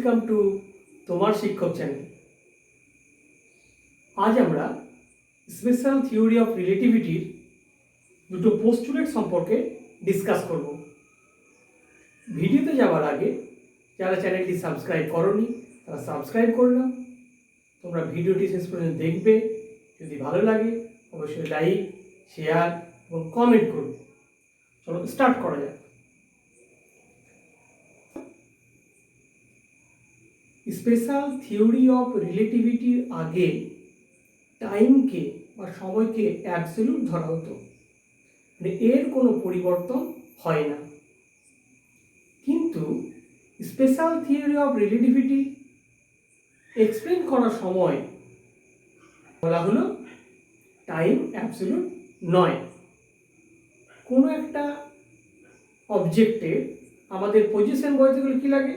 Welcome to তোমার শিক্ষক channel. আজ আমরা স্পেশাল থিওরি অফ রিলেটিভিটির দুটো পোস্টুলেট সম্পর্কে ডিসকাস করব। ভিডিওতে যাওয়ার আগে যারা চ্যানেলটি সাবস্ক্রাইব করনি তারা সাবস্ক্রাইব করে নাও। তোমরা ভিডিওটি শেষ পর্যন্ত দেখবে, যদি ভালো লাগে অবশ্যই লাইক, শেয়ার এবং কমেন্ট করবে। চলো স্টার্ট করা যাক। স্পেশাল থিওরি অফ রিলেটিভিটির আগে টাইমকে বা সময়কে অ্যাবসলিউট ধরা হতো, মানে এর কোনো পরিবর্তন হয় না। কিন্তু special theory of relativity explain করার সময় বলা হলো টাইম অ্যাবসলিউট নয়। কোনো একটা অবজেক্টে আমাদের পজিশন বলতে গেলে কী লাগে?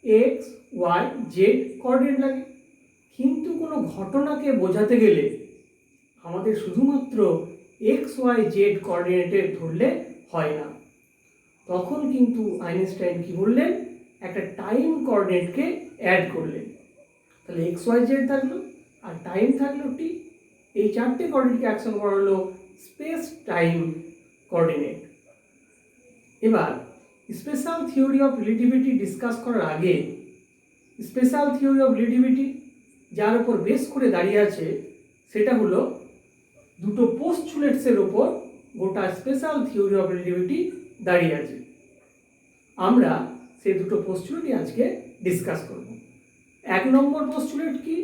এক্স, ওয়াই, জেড কোঅর্ডিনেট লাগে। কিন্তু কোনো ঘটনাকে বোঝাতে গেলে আমাদের শুধুমাত্র এক্স, ওয়াই, জেড কোঅর্ডিনেটে ধরলে হয় না। তখন কিন্তু আইনস্টাইন কি বললেন? একটা টাইম কোঅর্ডিনেটকে অ্যাড করলেন। তাহলে এক্স, ওয়াই, জেড থাকলো আর টাইম থাকলো টি। এই চারটে কোঅর্ডিনেটকে একসঙ্গে করা হলো স্পেস টাইম কোঅর্ডিনেট। এবার special theory of relativity discuss করার আগে স্পেশাল থিওরি অফ রিলেটিভিটি যার উপর বেস করে দাঁড়িয়ে আছে সেটা হলো দুটো পোস্টুলেটসের ওপর গোটা স্পেশাল থিওরি অফ রিলেটিভিটি দাঁড়িয়ে আছে। আমরা সেই দুটো পোস্টুলেটই আজকে ডিসকাস করব। এক নম্বর পোস্টুলেট কি?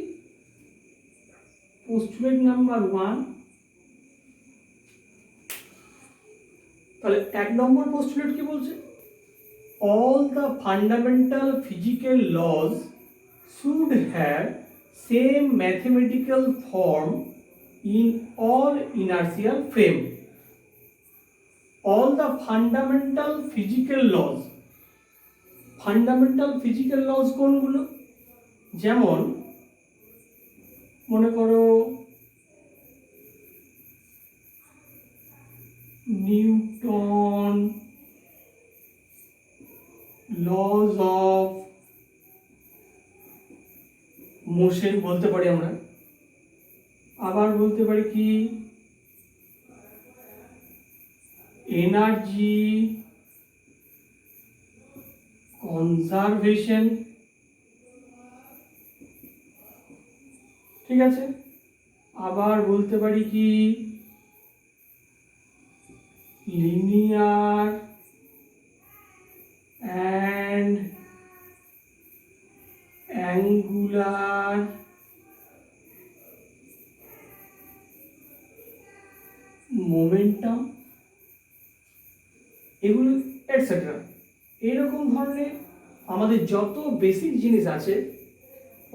পোস্টুলেট নাম্বার 1। তাহলে এক নম্বর পোস্টুলেট কি বলছে? All the fundamental physical laws should have same mathematical form in all inertial frame. All the fundamental physical laws. Fundamental physical laws কোনগুলো? যেমন মনে করো নিউটন লজ অফ মোশন বলতে পারি আমরা। আবার বলতে পারি কি এনার্জি কনজারভেশন। ঠিক আছে। আবার বলতে পারি কি লিনিয়ার অ্যান্ড অ্যাঙ্গুলার মোমেন্টাম, এগুলো এটসেট্রা। এরকম ধরনের আমাদের যত বেসিক জিনিস আছে,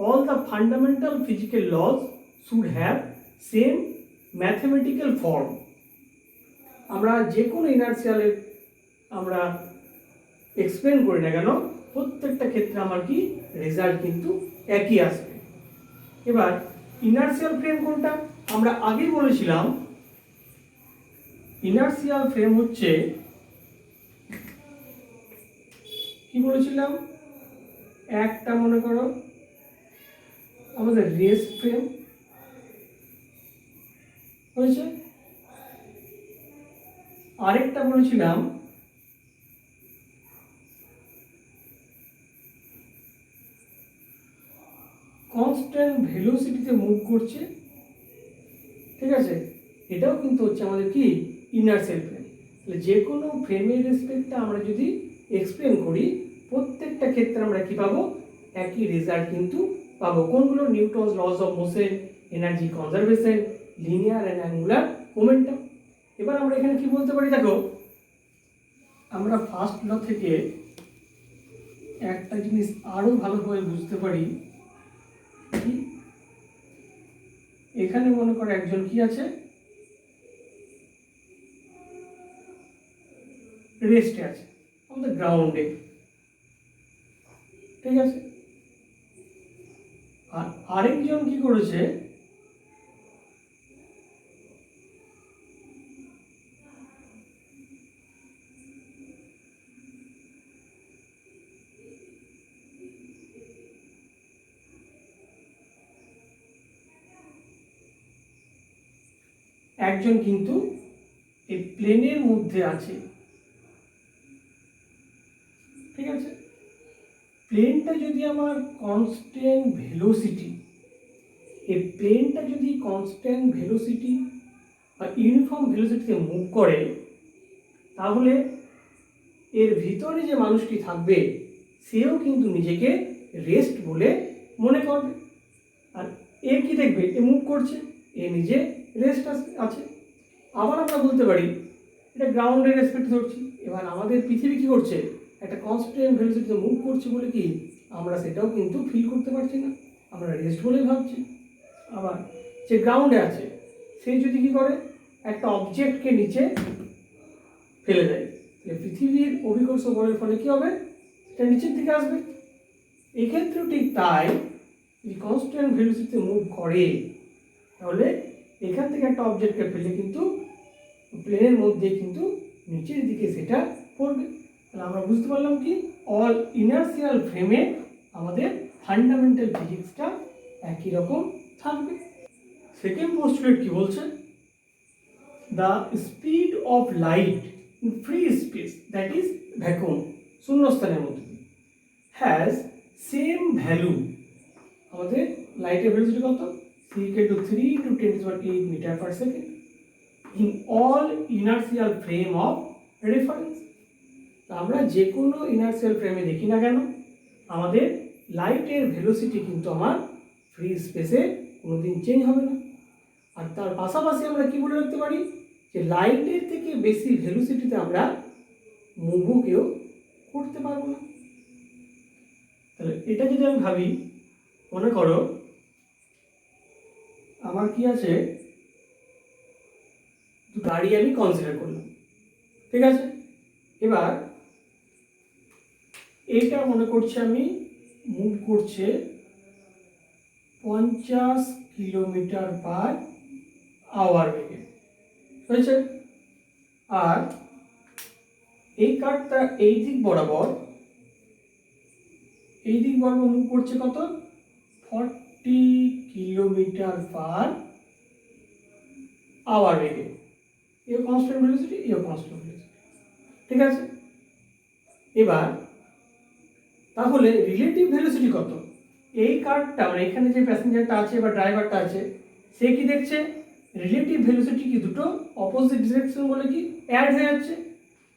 all the fundamental physical laws should have same mathematical form. আমরা যে কোনো ইনার্সিয়ালের আমরা এক্সপ্লেন করি না কেন, প্রত্যেকটা ক্ষেত্রে আমার কি রেজাল্ট কিন্তু একই আসবে। এবার ইনার্সিয়াল ফ্রেম কোনটা? আমরা আগেই বলেছিলাম ইনার্সিয়াল ফ্রেম হচ্ছে কি বলেছিলাম? একটা মনে করো আমাদের রেস্ট ফ্রেম হয়েছে, আরেকটা বলেছিলাম কনস্ট্যান্ট ভেলোসিটিতে মুভ করছে। ঠিক আছে, এটাও কিন্তু হচ্ছে আমাদের কি ইনার্সিয়াল ফ্রেম। তাহলে যে কোনো ফ্রেমের রেসপেক্টে আমরা যদি এক্সপ্লেন করি প্রত্যেকটা ক্ষেত্রে আমরা কি পাবো? একই রেজাল্ট কিন্তু পাবো। কোনগুলো? Newton's loss of motion, energy conservation, linear and angular momentum. এবার আমরা এখানে কি বলতে পারি? দেখো, আমরা ফার্স্ট ল থেকে একটা জিনিস আরো ভালোভাবে বুঝতে পারি। কি এখানে মনে করো একজন কি আছে, রেস্টে আছে আমাদের গ্রাউন্ডে। ঠিক আছে, আর আরেকজন কি করেছে? একজন কিন্তু এই প্লেনের মধ্যে আছে, ঠিক আছে। প্লেনটা যদি আমার কনস্ট্যান্ট ভেলোসিটি, এই প্লেনটা যদি কনস্ট্যান্ট ভেলোসিটি বা ইউনিফর্ম ভেলোসিটিতে মুভ করে, তাহলে এর ভিতরে যে মানুষটি থাকবে সেও কিন্তু নিজেকে রেস্ট বলে মনে করবে। আর এ কি দেখবে, এ মুভ করছে, এ নিজে রেস্ট আছে। আবার আমরা বলতে পারি এটা গ্রাউন্ডের রেসপেক্ট ধরছি। এবার আমাদের পৃথিবী কি করছে, একটা কনস্ট্যান্ট ভেলোসিটিতে মুভ করছে বলে কি আমরা সেটাও কিন্তু ফিল করতে পারছি না, আমরা রেস্ট বলেই ভাবছি। আবার যে গ্রাউন্ডে আছে সে যদি কি করে, একটা অবজেক্টকে নিচে ফেলে দেয়, পৃথিবীর অভিকর্ষ বলের ফলে কি হবে, সেটা নিচের দিকে আসবে। এক্ষেত্রেও ঠিক তাই, যদি কনস্ট্যান্ট ভেলোসিটিতে মুভ করে তাহলে এখান থেকে একটা অবজেক্টকে ফেলে কিন্তু প্লেনের মধ্যে কিন্তু নিচের দিকে সেটা পড়বে। তাহলে আমরা বুঝতে পারলাম কি, অল ইনার্সিয়াল ফ্রেমে আমাদের ফান্ডামেন্টাল ফিজিক্সটা একই রকম থাকবে। সেকেন্ড পোস্টুলেট কি বলছে, the speed of light in free space, that is vacuum, শূন্যস্থানের মধ্যে, হ্যাজ সেম ভ্যালু। আমাদের লাইটের ভেলোসিটি কত, c = 3 × 10⁸ metre per second in all inertial frame of reference। আমরা যে কোনো ইনার্সিয়াল ফ্রেমে দেখি না কেন, আমাদের লাইটের ভেলোসিটি কিন্তু আমার ফ্রি স্পেসে কোনোদিন চেঞ্জ হবে না। আর তার পাশাপাশি আমরা কি বলে রাখতে পারি, যে লাইটের থেকে বেশি ভেলোসিটিতে আমরা মুভও কেউ করতে পারবো না। তাহলে এটা যদি আমি ভাবি, মনে করো আমার কি আছে, গাড়ি আমি কনসিডার করলাম, ঠিক আছে। এবার এটা মনে করছি আমি মুভ করছে 50 কিলোমিটার পার আওয়ার বেগে, হয়েছে। আর এই কারটা এই দিক বরাবর মুভ করছে কত, 40 কিলোমিটার পার আওয়ার বেগে। এও কনস্ট্যান্ট ভেলোসিটি, এও কনস্ট্যান্ট ভেলোসিটি, ঠিক আছে। এবার তাহলে রিলেটিভ ভেলোসিটি কত, এই কারটা মানে এখানে যে প্যাসেঞ্জারটা আছে বা ড্রাইভারটা আছে সে কি দেখছে, রিলেটিভ ভেলোসিটি কি দুটো অপোজিট ডিরেকশন বলে কি অ্যাড হয়ে যাচ্ছে।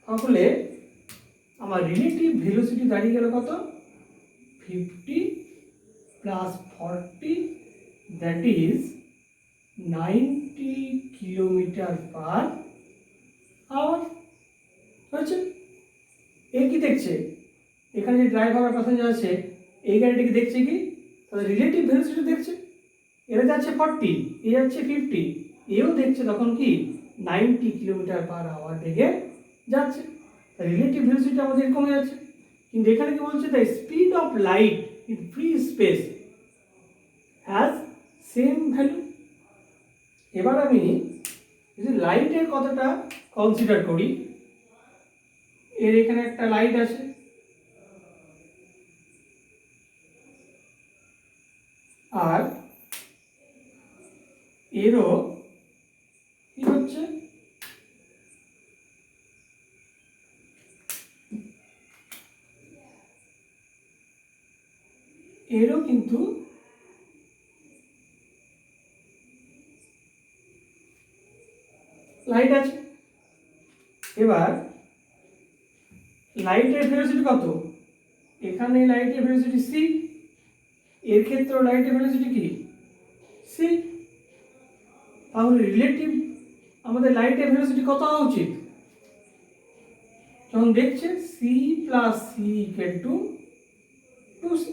তাহলে আমার রিলেটিভ ভেলোসিটি দাঁড়িয়ে গেল কত, 50 + 40, that is 90 kilometre per hour, হয়েছে। এ কি দেখছে, এখানে যে ড্রাইভার আর প্যাসেঞ্জার আছে এই গাড়িটিকে দেখছে কি, তাহলে রিলেটিভ ভেলোসিটি দেখছে, এরা যাচ্ছে 40, এ যাচ্ছে 50, এও দেখছে তখন কি 90 কিলোমিটার পার আওয়ার বেগে যাচ্ছে। রিলেটিভ ভেলোসিটি আমাদের কমে যাচ্ছে। কিন্তু এখানে কি বলছে, the speed of light in free space has same value. এবার আমি যদি লাইটের কথাটা কনসিডার করি, এর এখানে একটা লাইট আছে, আর এরও কি হচ্ছে, এরও কিন্তু লাইট আছে। এবার লাইটের ভেলোসিটি কত, এখানে লাইটের ভেলোসিটি c, এর ক্ষেত্রেও লাইটের ভেলোসিটি কি c। তাহলে রিলেটিভ আমাদের লাইটের ভেলোসিটি কত হওয়া উচিত, যখন দেখছে c + c = 2c,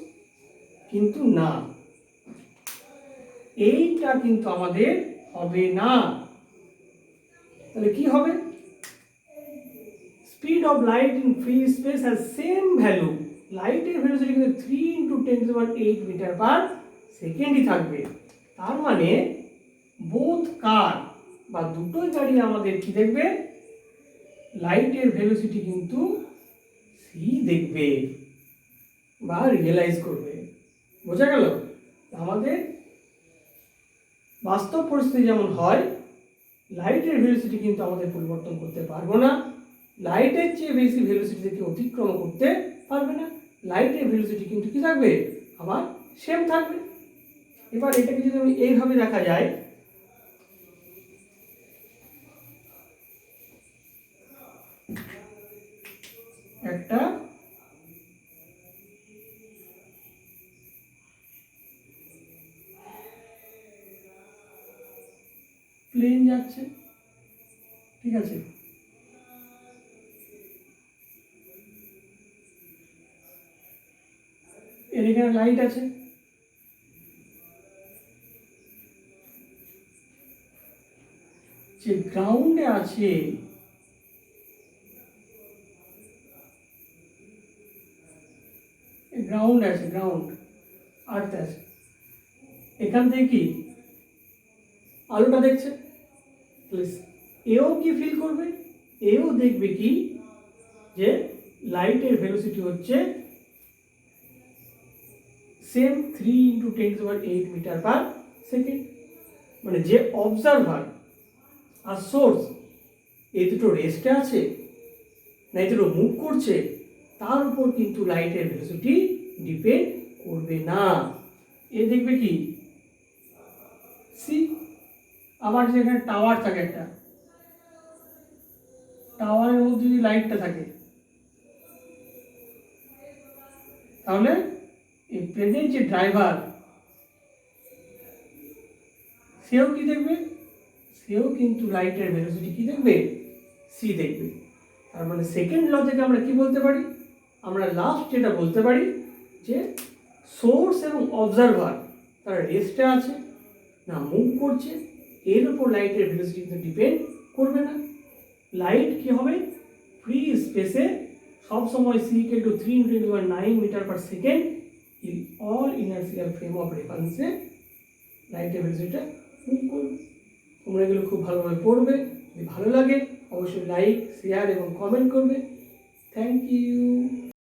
কিন্তু না, এইটা কিন্তু আমাদের হবে না। তাহলে কি হবে, speed of light in free space has same value, লাইটের ভেলোসিটি কিন্তু 3 × 10⁸ মিটার পার সেকেন্ডই থাকবে। তার মানে বোথ কার বা দুটোই গাড়ি আমাদের কি দেখবে, লাইটের ভেলোসিটি কিন্তু সি দেখবে বা রিয়েলাইজ করবে। বোঝা গেল, আমাদের বাস্তব পরিস্থিতি যেমন হয় লাইটের ভেলোসিটি কিন্তু আমাদের পরিবর্তন করতে পারবো না, লাইটের চেয়ে বেশি ভেলোসিটি থেকে অতিক্রম করতে পারবে না, লাইটের ভেলোসিটি কিন্তু কি থাকবে, আবার সেম থাকবে। এবার এটাকে যদি আমি এইভাবে দেখা যায়, একটা প্লেন যাচ্ছে, ঠিক আছে, এর এখানে লাইট আছে, যে গ্রাউন্ডে আছে গ্রাউন্ড আছে, গ্রাউন্ড আর্থ আছে, এখান থেকে কি আলোটা দেখছে, এও কি ফিল করবে, এও দেখবে কি যে লাইটের ভেলোসিটি হচ্ছে সেম 3 × 10⁸ মিটার পার সেকেন্ড। মানে যে অবজারভার আর সোর্স এই দুটো রেস্টে আছে না এই দুটো মুভ করছে, তার উপর কিন্তু লাইটের ভেলোসিটি ডিপেন্ড করবে না। এ দেখবে কি সি, আবার যেখানে টাওয়ার থাকে, একটা টাওয়ারের মধ্যে যদি লাইটটা থাকে, তাহলে এই প্লেনের যে ড্রাইভার সেও কি দেখবে, সেও কিন্তু লাইটের ভেলোসিটি কি দেখবে, সি দেখবে। তার মানে সেকেন্ড ল থেকে আমরা কি বলতে পারি, আমরা লাস্ট যেটা বলতে পারি যে সোর্স এবং অবজারভার তারা রেস্টে আছে না মুভ করছে, এর উপর লাইটের ভেলোসিটি কিন্তু ডিপেন্ড করবে না। লাইট কি হবে, ফ্রি স্পেসে সবসময় c = 3 × 10⁹ meter per second in all inertial frame of রেফারেন্সে লাইটের ভেলোসিটিটা মুভ করবে। তোমরা এগুলো খুব ভালোভাবে পড়বে, যদি ভালো লাগে অবশ্যই লাইক, শেয়ার এবং কমেন্ট করবে। Thank you.